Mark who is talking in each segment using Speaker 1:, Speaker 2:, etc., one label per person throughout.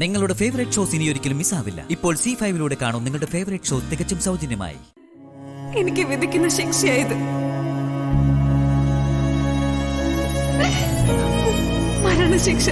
Speaker 1: നിങ്ങളുടെ favourite shows ഇനി ഒരിക്കലും മിസ്സാവില്ല. ഇപ്പോൾ C5 കാണും നിങ്ങളുടെ ഫേവറേറ്റ് ഷോ തികച്ചും സൗജന്യമായി.
Speaker 2: എനിക്ക് വിധിക്കുന്ന ശിക്ഷയായത്. മരണശിക്ഷ.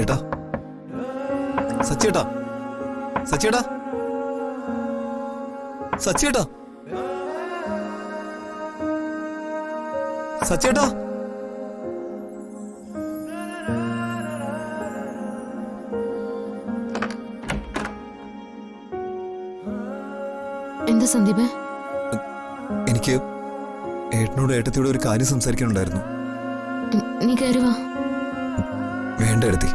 Speaker 3: ഏട്ടാ, സച്ചിയേട്ടാ, സച്ചിയേട്ടാ, സച്ചിയേട്ടാ, സച്ചിയേട്ടാ.
Speaker 4: എന്താ സന്ദീപ്?
Speaker 3: എനിക്ക് ഏട്ടനോട് ഏട്ടത്തിയോട് ഒരു കാര്യം സംസാരിക്കാനുണ്ടായിരുന്നു.
Speaker 4: നീ കയറുവാ.
Speaker 3: വേണ്ട ഏട്ടത്തി,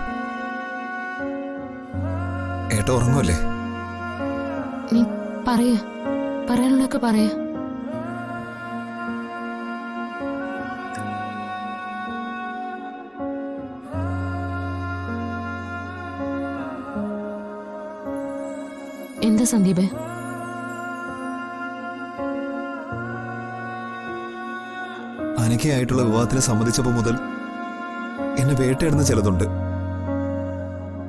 Speaker 3: ഏട്ട ഉറങ്ങുമല്ലേ?
Speaker 4: നീ പറയാനുള്ളതൊക്കെ പറയാ. എന്താ സന്ദീപ്?
Speaker 3: അനഘയായിട്ടുള്ള വിവാഹത്തിന് സമ്മതിച്ചപ്പോ മുതൽ എന്നെ വേട്ടയിടുന്ന ചിലതുണ്ട്.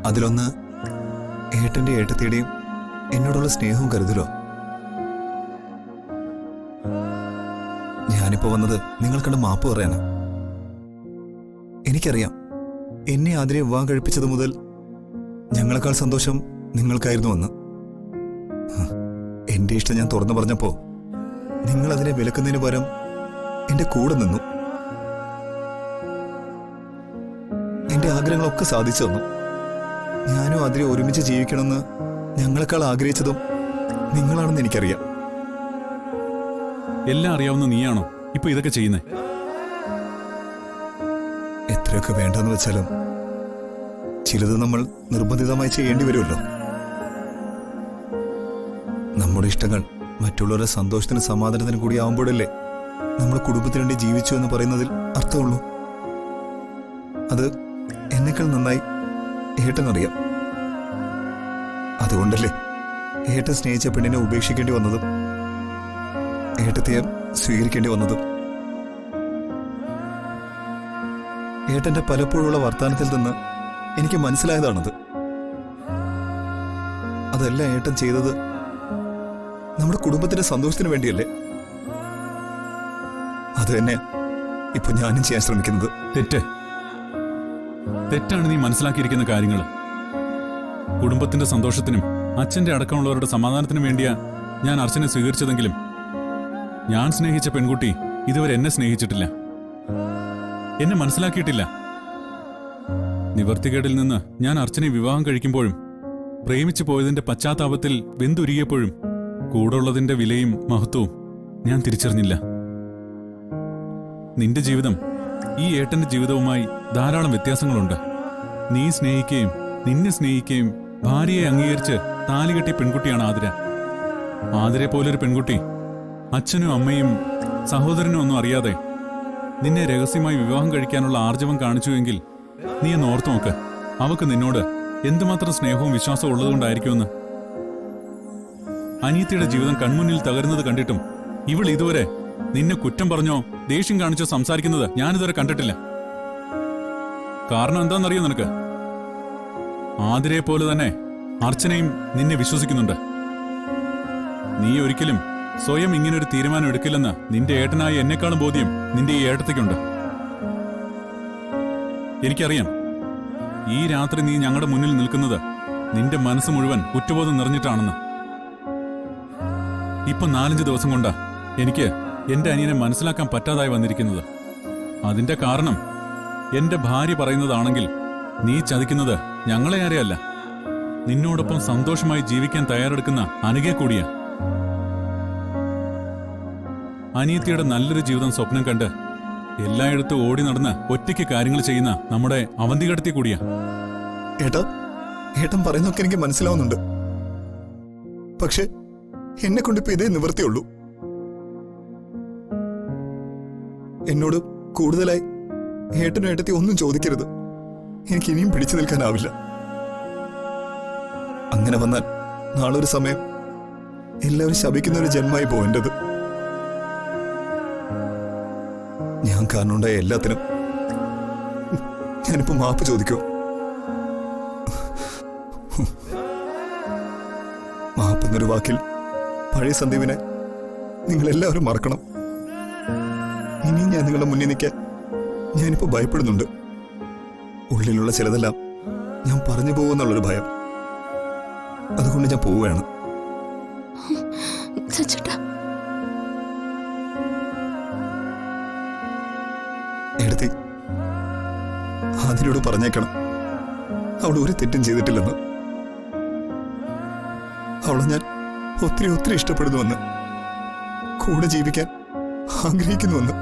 Speaker 3: അതിലൊന്ന് ഏട്ടന്റെ ഏട്ടത്തിയുടെയും എന്നോടുള്ള സ്നേഹവും കരുതലോ. ഞാനിപ്പോ വന്നത് നിങ്ങൾ കണ്ട് മാപ്പ് പറയാനാ. എനിക്കറിയാം, എന്നെ ആതിരെ വിവാഹം കഴിപ്പിച്ചത് മുതൽ ഞങ്ങളെക്കാൾ സന്തോഷം നിങ്ങൾക്കായിരുന്നു എന്ന്. എന്റെ ഇഷ്ടം ഞാൻ തുറന്നു പറഞ്ഞപ്പോ നിങ്ങൾ അതിനെ വിലക്കുന്നതിന് പകരം എന്റെ കൂടെ നിന്നു. എന്റെ ആഗ്രഹങ്ങളൊക്കെ സാധിച്ചു തന്നു. ഞാനും അതിനെ ഒരുമിച്ച് ജീവിക്കണമെന്ന് ഞങ്ങളെക്കാൾ ആഗ്രഹിച്ചതും നിങ്ങളാണെന്ന് എനിക്കറിയാം.
Speaker 5: എല്ലാം അറിയാവുന്ന നീയാണോ ഇപ്പൊ ഇതൊക്കെ ചെയ്യുന്നേ?
Speaker 3: എത്രയൊക്കെ വേണ്ടെന്ന് വെച്ചാലും ചിലത് നമ്മൾ നിർബന്ധിതമായി ചെയ്യേണ്ടി വരുമല്ലോ. നമ്മുടെ ഇഷ്ടങ്ങൾ മറ്റുള്ളവരുടെ സന്തോഷത്തിന് സമാധാനത്തിന് കൂടി ആവുമ്പോഴല്ലേ നമ്മൾ കുടുംബത്തിന് വേണ്ടി ജീവിച്ചു എന്ന് പറയുന്നതിൽ അർത്ഥമുള്ളൂ. അത് എന്നെക്കാൾ നന്നായി ഏട്ടനറിയാം. അതുകൊണ്ടല്ലേ ഏട്ടൻ സ്നേഹിച്ച പെണ്ണിനെ ഉപേക്ഷിക്കേണ്ടി വന്നതും ഏട്ടത്തെ സ്വീകരിക്കേണ്ടി വന്നതും. ഏട്ടന്റെ പലപ്പോഴുള്ള വർത്തമാനത്തിൽ നിന്ന് എനിക്ക് മനസ്സിലായതാണത്. അതെല്ലാം ഏട്ടൻ ചെയ്തത് നമ്മുടെ കുടുംബത്തിന്റെ സന്തോഷത്തിന് വേണ്ടിയല്ലേ. അത് തന്നെ ഇപ്പൊ ഞാനും ചെയ്യാൻ ശ്രമിക്കുന്നത്.
Speaker 5: തെറ്റാണ് നീ മനസ്സിലാക്കിയിരിക്കുന്ന കാര്യങ്ങൾ. കുടുംബത്തിന്റെ സന്തോഷത്തിനും അച്ഛന്റെ അടക്കമുള്ളവരുടെ സമാധാനത്തിനും വേണ്ടിയാ ഞാൻ അർച്ചനെ സ്വീകരിച്ചതെങ്കിലും ഞാൻ സ്നേഹിച്ച പെൺകുട്ടി ഇതുവരെ എന്നെ സ്നേഹിച്ചിട്ടില്ല, എന്നെ മനസ്സിലാക്കിയിട്ടില്ല. നിവർത്തികേടിൽ നിന്ന് ഞാൻ അർച്ചനെ വിവാഹം കഴിക്കുമ്പോഴും പ്രേമിച്ചു പോയതിന്റെ പശ്ചാത്താപത്തിൽ വെന്തുരുകിയപ്പോഴും കൂടുള്ളതിന്റെ വിലയും മഹത്വവും ഞാൻ തിരിച്ചറിഞ്ഞില്ല. നിന്റെ ജീവിതം ഈ ഏട്ടന്റെ ജീവിതവുമായി ധാരാളം വ്യത്യാസങ്ങളുണ്ട്. നീ സ്നേഹിക്കുകയും നിന്നെ സ്നേഹിക്കുകയും ഭാര്യയെ അംഗീകരിച്ച് താലികെട്ടിയ പെൺകുട്ടിയാണ് ആതിര. ആതിരെ പോലൊരു പെൺകുട്ടി അച്ഛനും അമ്മയും സഹോദരനും ഒന്നും അറിയാതെ നിന്നെ രഹസ്യമായി വിവാഹം കഴിക്കാനുള്ള ആർജവം കാണിച്ചുവെങ്കിൽ നീ ഒന്ന് ഓർത്തു നോക്ക്. അവക്ക് നിന്നോട് എന്തുമാത്രം സ്നേഹവും വിശ്വാസവും ഉള്ളതുകൊണ്ടായിരിക്കുമെന്ന്. അനിയത്തിയുടെ ജീവിതം കൺമുന്നിൽ തകരുന്നത് കണ്ടിട്ടും ഇവൾ ഇതുവരെ നിന്നെ കുറ്റം പറഞ്ഞോ ദേഷ്യം കാണിച്ചോ സംസാരിക്കുന്നത് ഞാനിതുവരെ കണ്ടിട്ടില്ല. കാരണം എന്താണെന്നറിയോ നിനക്ക്? ആതിരയെ പോലെ തന്നെ അർച്ചനയും നിന്നെ വിശ്വസിക്കുന്നുണ്ട്. നീ ഒരിക്കലും സ്വയം ഇങ്ങനൊരു തീരുമാനം എടുക്കില്ലെന്ന് നിന്റെ ഏട്ടനായ എന്നെക്കാളും ബോധ്യം നിന്റെ ഈ ഏട്ടത്തേക്കുണ്ട്. എനിക്കറിയാം, ഈ രാത്രി നീ ഞങ്ങളുടെ മുന്നിൽ നിൽക്കുന്നത് നിന്റെ മനസ്സ് മുഴുവൻ കുറ്റബോധം നിറഞ്ഞിട്ടാണെന്ന്. ഇപ്പൊ 4-5 ദിവസം കൊണ്ടാ എനിക്ക് എന്റെ അനിയനെ മനസ്സിലാക്കാൻ പറ്റാതായി വന്നിരിക്കുന്നത്. അതിന്റെ കാരണം എന്റെ ഭാര്യ പറയുന്നതാണെങ്കിൽ നീ ചതിക്കുന്നത് ഞങ്ങളെ ആരെയല്ല, നിന്നോടൊപ്പം സന്തോഷമായി ജീവിക്കാൻ തയ്യാറെടുക്കുന്ന അനഘയെ കൂടിയാ. അനിയത്തിയുടെ നല്ലൊരു ജീവിതം സ്വപ്നം കണ്ട് എല്ലായിടത്തും ഓടി നടന്ന് ഒറ്റയ്ക്ക് കാര്യങ്ങൾ ചെയ്യുന്ന നമ്മുടെ അവന്തികടത്തി കൂടിയാ.
Speaker 3: ഏട്ടൻ പറയുന്നൊക്കെ എനിക്ക് മനസ്സിലാവുന്നുണ്ട്. പക്ഷെ എന്നെ കൊണ്ടിപ്പോ ഇതേ നിവൃത്തിയുള്ളൂ. എന്നോട് കൂടുതലായി ഏട്ടനും ഏട്ടത്തി ഒന്നും ചോദിക്കരുത്. എനിക്ക് ഇനിയും പിടിച്ചു നിൽക്കാനാവില്ല. അങ്ങനെ വന്നാൽ നാളൊരു സമയം എല്ലാവരും ശപിക്കുന്ന ഒരു ജന്മമായി പോവേണ്ടത്. ഞാൻ കാരണമുണ്ടായ എല്ലാത്തിനും ഞാനിപ്പോ മാപ്പ് ചോദിക്കോ? മാപ്പെന്നൊരു വാക്കിൽ പഴയ സന്ദീപിനെ നിങ്ങളെല്ലാവരും മറക്കണം. ഇനിയും ഞാൻ നിങ്ങളുടെ മുന്നിൽ നിൽക്കാൻ ഞാനിപ്പോ ഭയപ്പെടുന്നുണ്ട്. ഉള്ളിലുള്ള ചിലതെല്ലാം ഞാൻ പറഞ്ഞു പോകുമെന്നുള്ളൊരു ഭയം. അതുകൊണ്ട് ഞാൻ പോവുകയാണ്. എടുത്തി അതിനോട് പറഞ്ഞേക്കണം, അവൾ ഒരു തെറ്റും ചെയ്തിട്ടില്ലെന്ന്. അവളെ ഞാൻ ഒത്തിരി ഒത്തിരി ഇഷ്ടപ്പെടുന്നുവെന്ന്, കൂടെ ജീവിക്കാൻ ആഗ്രഹിക്കുന്നുവെന്ന്.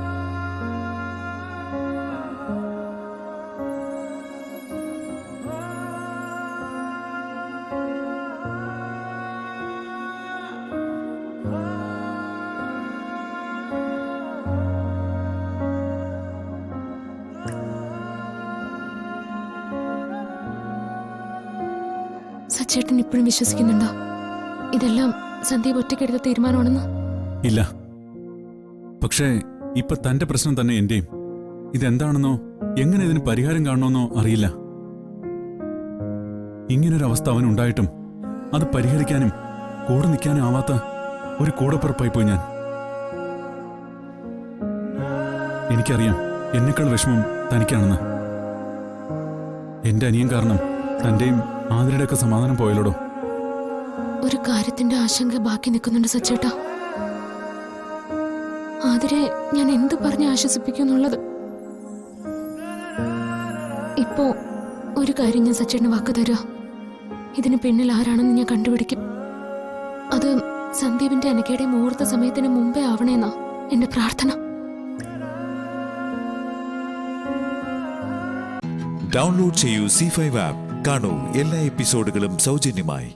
Speaker 4: സച്ചേട്ടൻ ഇപ്പോഴും വിശ്വസിക്കുന്നുണ്ടോ ഇതെല്ലാം സന്ദീപ് ഒറ്റയ്ക്കെടുത്ത തീരുമാനമാണെന്ന്?
Speaker 5: ഇല്ല. പക്ഷേ ഇപ്പൊ തന്റെ പ്രശ്നം തന്നെ എന്റെയും. ഇതെന്താണെന്നോ എങ്ങനെ ഇതിന് പരിഹാരം കാണണമെന്നോ അറിയില്ല. ഇങ്ങനൊരവസ്ഥ അവനുണ്ടായിട്ടും അത് പരിഹരിക്കാനും കൂടെ നിൽക്കാനും ആവാത്ത ഒരു കൂടപ്പിറപ്പായി പോയി ഞാൻ. എനിക്കറിയാം എന്നെക്കാൾ വിഷമം തനിക്കാണെന്ന്. എന്റെ അനിയൻ കാരണം തന്റെയും ആതിരയുടെയൊക്കെ സമാധാനം പോയല്ലോടോ.
Speaker 4: ഒരു കാര്യത്തിന്റെ ആശങ്ക ബാക്കി നിൽക്കുന്നുണ്ട് സച്ചേട്ടാ. ആതിരെ ഞാൻ എന്തു പറഞ്ഞ് ആശ്വസിപ്പിക്കുന്നുള്ളത്. ഇപ്പോ ഒരു കാര്യം ഞാൻ സച്ചേട്ടന് വാക്ക് തരാ, ഇതിന് പിന്നിൽ ആരാണെന്ന് ഞാൻ കണ്ടുപിടിക്കും. അത് സന്ദീപിന്റെ അനക്കയുടെ മുഹൂർത്ത സമയത്തിന് മുമ്പേ ആവണേന്നാ എന്റെ പ്രാർത്ഥന.
Speaker 6: ഡൗൺലോഡ് ചെയ്യൂ C5 ആപ്പ്. കാണൂ എല്ലാ എപ്പിസോഡുകളും സൗജന്യമായി.